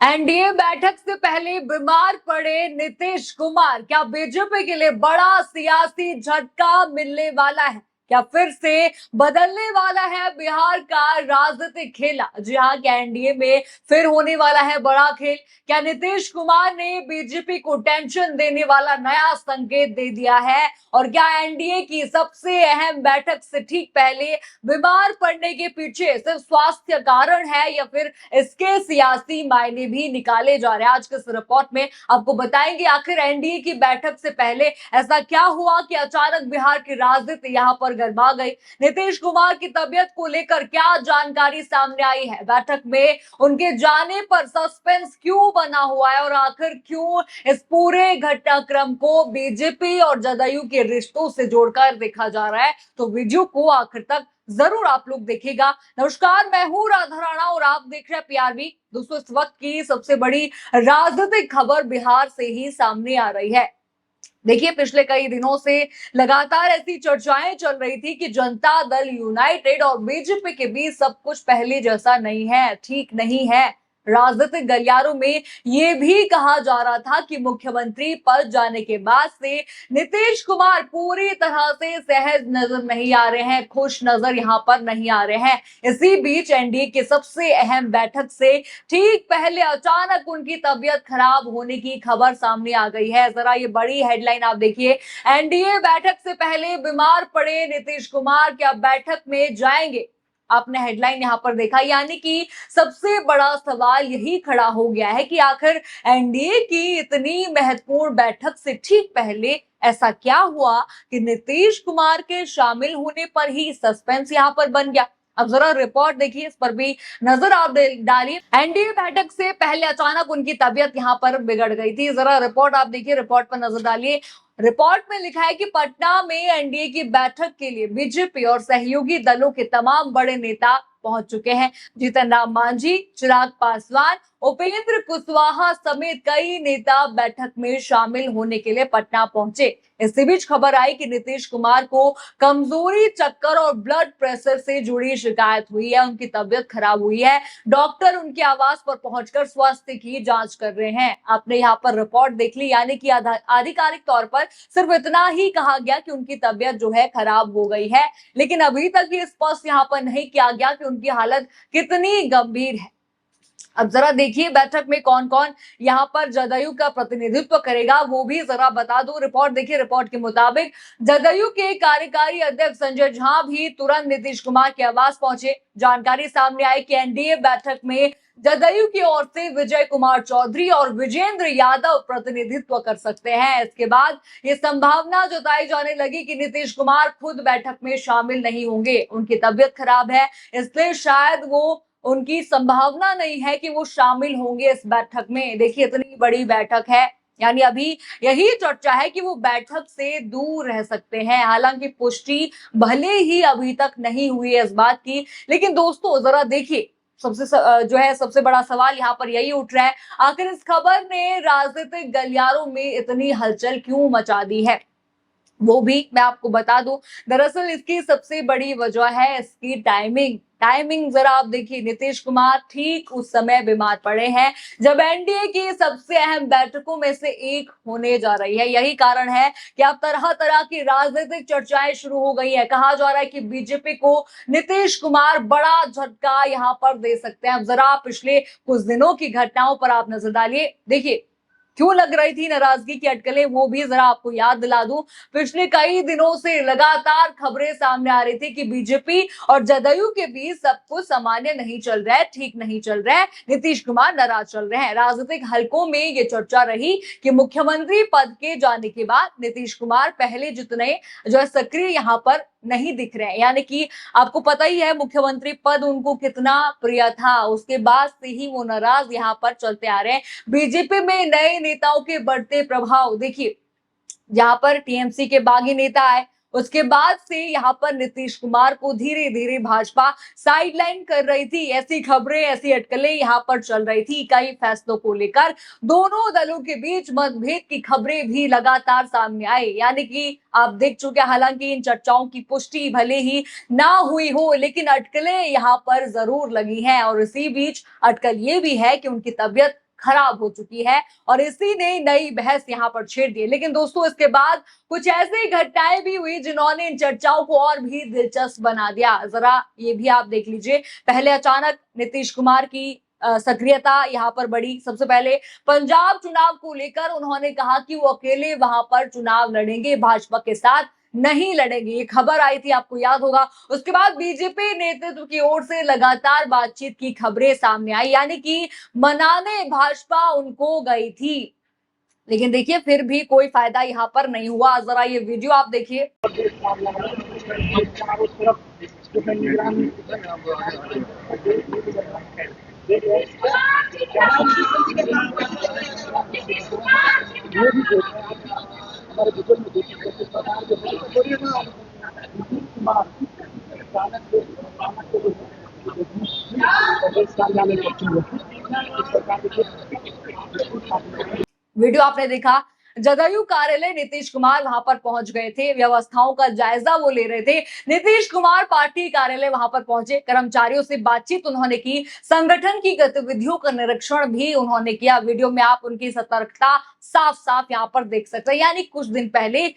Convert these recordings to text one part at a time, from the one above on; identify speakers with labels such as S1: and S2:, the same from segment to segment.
S1: NDA बैठक से पहले बीमार पड़े नीतीश कुमार, क्या बीजेपी के लिए बड़ा सियासी झटका मिलने वाला है? क्या फिर से बदलने वाला है बिहार का राजनीतिक खेला? जी हाँ, क्या एनडीए में फिर होने वाला है बड़ा खेल? क्या नीतीश कुमार ने बीजेपी को टेंशन देने वाला नया संकेत दे दिया है? और क्या एनडीए की सबसे अहम बैठक से ठीक पहले बीमार पड़ने के पीछे सिर्फ स्वास्थ्य कारण है या फिर इसके सियासी मायने भी निकाले जा रहे हैं? आज के इस रिपोर्ट में आपको बताएंगे आखिर एनडीए की बैठक से पहले ऐसा क्या हुआ कि अचानक बिहार की राजनीति यहां पर गरमा गई। नीतीश कुमार की तबीयत को लेकर क्या जानकारी सामने आई है, बैठक में उनके जाने पर सस्पेंस क्यों बना हुआ है और आखिर क्यों इस पूरे घटनाक्रम को बीजेपी और जदयू के रिश्तों से जोड़कर देखा जा रहा है। तो वीडियो को आखिर तक जरूर आप लोग देखिएगा। नमस्कार, मैं हूं राधा राणा और आप देख रहे हैं पीआरबी। दोस्तों, इस वक्त की सबसे बड़ी राजनीतिक खबर बिहार से ही सामने आ रही है। देखिए, पिछले कई दिनों से लगातार ऐसी चर्चाएं चल रही थी कि जनता दल यूनाइटेड और बीजेपी के बीच सब कुछ पहले जैसा नहीं है, ठीक नहीं है। राजनीतिक गलियारों में ये भी कहा जा रहा था कि मुख्यमंत्री पद जाने के बाद से नीतीश कुमार पूरी तरह से सहज नजर नहीं आ रहे हैं, खुश नजर यहां पर नहीं आ रहे हैं। इसी बीच एनडीए की सबसे अहम बैठक से ठीक पहले अचानक उनकी तबीयत खराब होने की खबर सामने आ गई है। जरा ये बड़ी हेडलाइन आप देखिए, एनडीए बैठक से पहले बीमार पड़े नीतीश कुमार क्या बैठक में जाएंगे? आपने हेडलाइन यहां पर देखा, यानी कि सबसे बड़ा सवाल यही खड़ा हो गया है कि आखिर एनडीए की इतनी महत्वपूर्ण बैठक से ठीक पहले ऐसा क्या हुआ कि नीतीश कुमार के शामिल होने पर ही सस्पेंस यहां पर बन गया। अब जरा रिपोर्ट देखिए, इस पर भी नजर आप डालिए। एनडीए बैठक से पहले अचानक उनकी तबीयत यहां पर बिगड़ गई थी। जरा रिपोर्ट आप देखिए, रिपोर्ट पर नजर डालिए। रिपोर्ट में लिखा है कि पटना में एनडीए की बैठक के लिए बीजेपी और सहयोगी दलों के तमाम बड़े नेता पहुंच चुके हैं। जीतन राम मांझी, चिराग पासवान, उपेंद्र कुशवाहा समेत कई नेता बैठक में शामिल होने के लिए पटना पहुंचे। इसी बीच खबर आई कि नीतीश कुमार को कमजोरी, चक्कर और ब्लड प्रेशर से जुड़ी शिकायत हुई है, उनकी तबीयत खराब हुई है। डॉक्टर उनके आवास पर पहुंचकर स्वास्थ्य की जांच कर रहे हैं। आपने यहाँ पर रिपोर्ट देख ली, यानी कि आधिकारिक तौर पर सिर्फ इतना ही कहा गया कि उनकी तबीयत जो है खराब हो गई है, लेकिन अभी तक ये स्पष्ट यहाँ पर नहीं किया गया कि उनकी हालत कितनी गंभीर है। अब जरा देखिए, बैठक में कौन कौन यहाँ पर जदयू का प्रतिनिधित्व करेगा वो भी जरा बता दो। रिपोर्ट देखिए, रिपोर्ट के मुताबिक जदयू के कार्यकारी अध्यक्ष संजय झा भी तुरंत नीतीश कुमार के आवास पहुंचे। जानकारी सामने आई कि एनडीए बैठक में जदयू की ओर से विजय कुमार चौधरी और विजेंद्र यादव प्रतिनिधित्व कर सकते हैं। इसके बाद ये संभावना जताई जाने लगी कि नीतीश कुमार खुद बैठक में शामिल नहीं होंगे। उनकी तबीयत खराब है, इसलिए शायद वो उनकी संभावना नहीं है कि वो शामिल होंगे इस बैठक में। देखिए, इतनी बड़ी बैठक है, यानी अभी यही चर्चा है कि वो बैठक से दूर रह सकते हैं। हालांकि पुष्टि भले ही अभी तक नहीं हुई है इस बात की, लेकिन दोस्तों जरा देखिए, सबसे बड़ा सवाल यहाँ पर यही उठ रहा है, आखिर इस खबर ने राजनीतिक गलियारों में इतनी हलचल क्यों मचा दी है? वो भी मैं आपको बता दूं। दरअसल इसकी सबसे बड़ी वजह है इसकी टाइमिंग जरा आप देखिए, नीतीश कुमार ठीक उस समय बीमार पड़े हैं जब एनडीए की सबसे अहम बैठकों में से एक होने जा रही है। यही कारण है कि अब तरह तरह की राजनीतिक चर्चाएं शुरू हो गई है। कहा जा रहा है कि बीजेपी को नीतीश कुमार बड़ा झटका यहां पर दे सकते हैं। अब जरा पिछले कुछ दिनों की घटनाओं पर आप नजर डालिए। देखिए, क्यों लग रही थी नाराजगी की अटकलें, वो भी जरा आपको याद दिला दूं। पिछले कई दिनों से लगातार खबरें सामने आ रही थी कि बीजेपी और जदयू के बीच सब कुछ सामान्य नहीं चल रहा है, ठीक नहीं चल रहा है, नीतीश कुमार नाराज चल रहे हैं। राजनीतिक हलकों में ये चर्चा रही कि मुख्यमंत्री पद के जाने के बाद नीतीश कुमार पहले जितने जो है सक्रिय यहाँ पर नहीं दिख रहे हैं। यानी कि आपको पता ही है मुख्यमंत्री पद उनको कितना प्रिय था, उसके बाद से ही वो नाराज यहाँ पर चलते आ रहे हैं। बीजेपी में नए नेताओं के बढ़ते प्रभाव देखिए, जहां पर टीएमसी के बागी नेता आए, उसके बाद से यहाँ पर नीतीश कुमार को धीरे धीरे भाजपा साइडलाइन कर रही थी। ऐसी खबरें, ऐसी अटकलें यहाँ पर चल रही थी। कई फैसलों को लेकर दोनों दलों के बीच मतभेद की खबरें भी लगातार सामने आई। यानी कि आप देख चुके, हालांकि इन चर्चाओं की पुष्टि भले ही ना हुई हो, लेकिन अटकलें यहाँ पर जरूर लगी हैं। और इसी बीच अटकल ये भी है कि उनकी तबीयत खराब हो चुकी है और इसी ने नई बहस यहाँ पर छेड़ दी। लेकिन दोस्तों इसके बाद कुछ ऐसी घटनाएं भी हुई जिन्होंने इन चर्चाओं को और भी दिलचस्प बना दिया। जरा ये भी आप देख लीजिए। पहले अचानक नीतीश कुमार की सक्रियता यहाँ पर बढ़ी। सबसे पहले पंजाब चुनाव को लेकर उन्होंने कहा कि वो अकेले वहां पर चुनाव लड़ेंगे, भाजपा के साथ नहीं लड़ेंगे। ये खबर आई थी, आपको याद होगा। उसके बाद बीजेपी नेतृत्व की ओर से लगातार बातचीत की खबरें सामने आई, यानी कि मनाने भाजपा उनको गई थी। लेकिन देखिए फिर भी कोई फायदा यहाँ पर नहीं हुआ। जरा ये वीडियो आप देखिए। वीडियो आपने देखा। जदयू कार्यालय नीतीश कुमार वहां पर पहुंच गए थे, व्यवस्थाओं का जायजा वो ले रहे थे। नीतीश कुमार पार्टी कार्यालय वहां पर पहुंचे, कर्मचारियों से बातचीत उन्होंने की, संगठन की गतिविधियों का निरीक्षण भी उन्होंने किया। वीडियो में आप उनकी सतर्कता साफ साफ यहाँ पर देख सकते हैं। यानी कुछ दिन पहले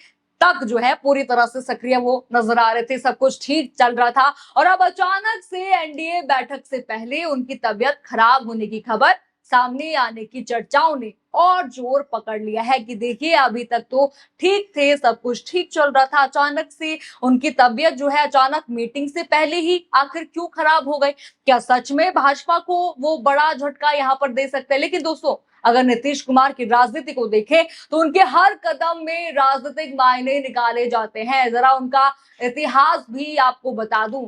S1: तक जो है पूरी तरह से सक्रिय वो नजर आ रहे थे, सब कुछ ठीक चल रहा था और अब अचानक से एनडीए बैठक से पहले उनकी तबीयत खराब होने की खबर सामने आने की चर्चाओं ने और जोर पकड़ लिया है कि देखिए अभी तक तो ठीक थे, सब कुछ ठीक चल रहा था, अचानक से उनकी तबीयत जो है अचानक मीटिंग से पहले ही आखिर क्यों खराब हो गई। क्या सच में भाजपा को वो बड़ा झटका यहाँ पर दे सकते हैं? लेकिन दोस्तों अगर नीतीश कुमार की राजनीति को देखें तो उनके हर कदम में राजनीतिक मायने निकाले जाते हैं। जरा उनका इतिहास भी आपको बता दूं।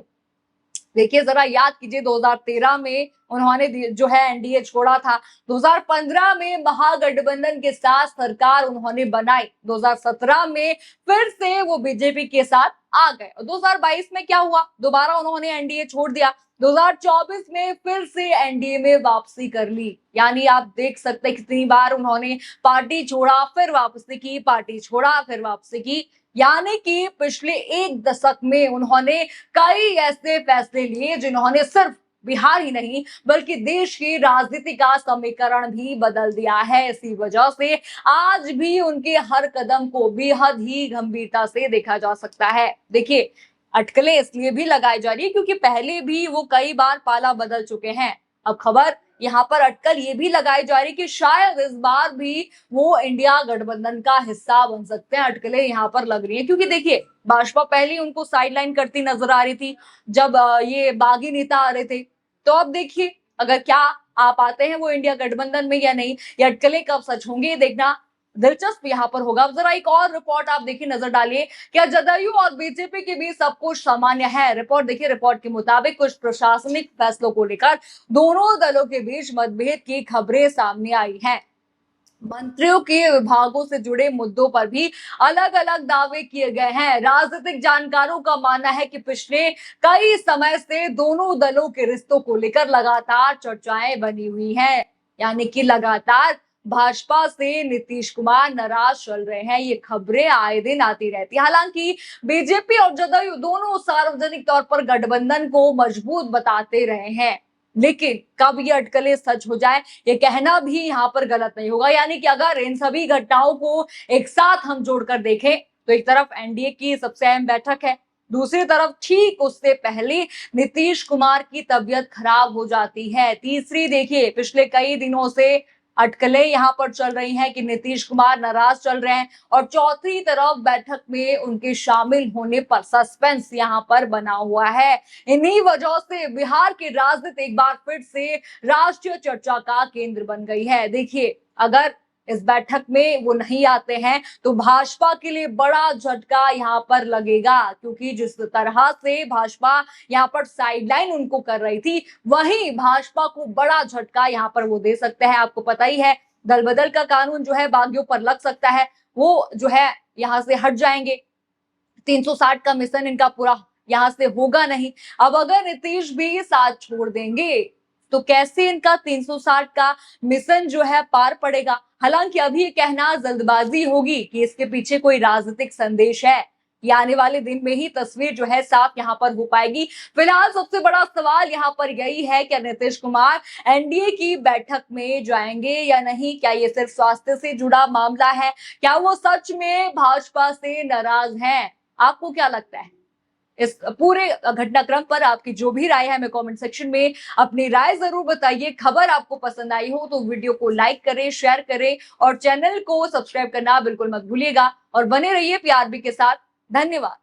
S1: देखिए जरा याद कीजिए, 2013 में उन्होंने जो है एनडीए छोड़ा था। 2015 में महागठबंधन के साथ सरकार उन्होंने बनाई। 2017 में फिर से वो बीजेपी के साथ आ गए और 2022 में क्या हुआ, दोबारा उन्होंने एनडीए छोड़ दिया। 2024 में फिर से एनडीए में वापसी कर ली। यानी आप देख सकते हैं कितनी बार उन्होंने पार्टी छोड़ा, फिर वापसी की, पार्टी छोड़ा, फिर वापसी की। यानी कि पिछले एक दशक में उन्होंने कई ऐसे फैसले लिए जिन्होंने सिर्फ बिहार ही नहीं बल्कि देश की राजनीति का समीकरण भी बदल दिया है। इसी वजह से आज भी उनके हर कदम को बेहद ही गंभीरता से देखा जा सकता है। देखिए अटकलें इसलिए भी लगाई जा रही है क्योंकि पहले भी वो कई बार पाला बदल चुके हैं। अब खबर यहाँ पर अटकल ये भी लगाई जा रही कि शायद इस बार भी वो इंडिया गठबंधन का हिस्सा बन सकते हैं। अटकलें यहाँ पर लग रही है क्योंकि देखिए भाजपा पहले ही उनको साइडलाइन करती नजर आ रही थी जब ये बागी नेता आ रहे थे। तो अब देखिए अगर क्या आ पाते हैं वो इंडिया गठबंधन में या नहीं, ये अटकलें कब सच होंगी, देखना दिलचस्प यहाँ पर होगा। अब जरा एक और रिपोर्ट आप देखिए, नजर डालिए। क्या जदयू और बीजेपी के बीच सब कुछ सामान्य है? रिपोर्ट देखिए। रिपोर्ट के मुताबिक कुछ प्रशासनिक फैसलों को लेकर दोनों दलों के बीच मतभेद की खबरें सामने आई हैं। मंत्रियों के विभागों से जुड़े मुद्दों पर भी अलग अलग दावे किए गए हैं। राजनीतिक जानकारों का मानना है कि पिछले कई समय से दोनों दलों के रिश्तों को लेकर लगातार चर्चाएं बनी हुई हैं। यानी कि लगातार भाजपा से नीतीश कुमार नाराज चल रहे हैं, ये खबरें आए दिन आती रहती है। हालांकि बीजेपी और जदयू दोनों सार्वजनिक तौर पर गठबंधन को मजबूत बताते रहे हैं, लेकिन कब ये अटकलें सच हो जाए ये कहना भी यहाँ पर गलत नहीं होगा। यानी कि अगर इन सभी घटनाओं को एक साथ हम जोड़कर देखें तो एक तरफ एनडीए की सबसे अहम बैठक है, दूसरी तरफ ठीक उससे पहले नीतीश कुमार की तबीयत खराब हो जाती है, तीसरी देखिए पिछले कई दिनों से अटकलें यहाँ पर चल रही हैं कि नीतीश कुमार नाराज चल रहे हैं, और चौथी तरफ बैठक में उनके शामिल होने पर सस्पेंस यहाँ पर बना हुआ है। इन्हीं वजह से बिहार की राजनीति एक बार फिर से राष्ट्रीय चर्चा का केंद्र बन गई है। देखिए अगर इस बैठक में वो नहीं आते हैं तो भाजपा के लिए बड़ा झटका यहाँ पर लगेगा, क्योंकि जिस तरह से भाजपा यहाँ पर साइडलाइन उनको कर रही थी वहीं भाजपा को बड़ा झटका यहाँ पर वो दे सकते हैं। आपको पता ही है दल बदल का कानून जो है बागियों पर लग सकता है, वो जो है यहाँ से हट जाएंगे, 360 का मिशन इनका पूरा यहाँ से होगा नहीं। अब अगर नीतीश भी साथ छोड़ देंगे तो कैसे इनका 360 का मिशन जो है पार पड़ेगा। हालांकि अभी ये कहना जल्दबाजी होगी कि इसके पीछे कोई राजनीतिक संदेश है, ये आने वाले दिन में ही तस्वीर जो है साफ यहां पर हो पाएगी। फिलहाल सबसे बड़ा सवाल यहां पर यही है, क्या नीतीश कुमार एनडीए की बैठक में जाएंगे या नहीं? क्या ये सिर्फ स्वास्थ्य से जुड़ा मामला है? क्या वो सच में भाजपा से नाराज हैं? आपको क्या लगता है इस पूरे घटनाक्रम पर? आपकी जो भी राय है हमें कमेंट सेक्शन में अपनी राय जरूर बताइए। खबर आपको पसंद आई हो तो वीडियो को लाइक करें, शेयर करें और चैनल को सब्सक्राइब करना बिल्कुल मत भूलिएगा। और बने रहिए पीआरबी के साथ। धन्यवाद।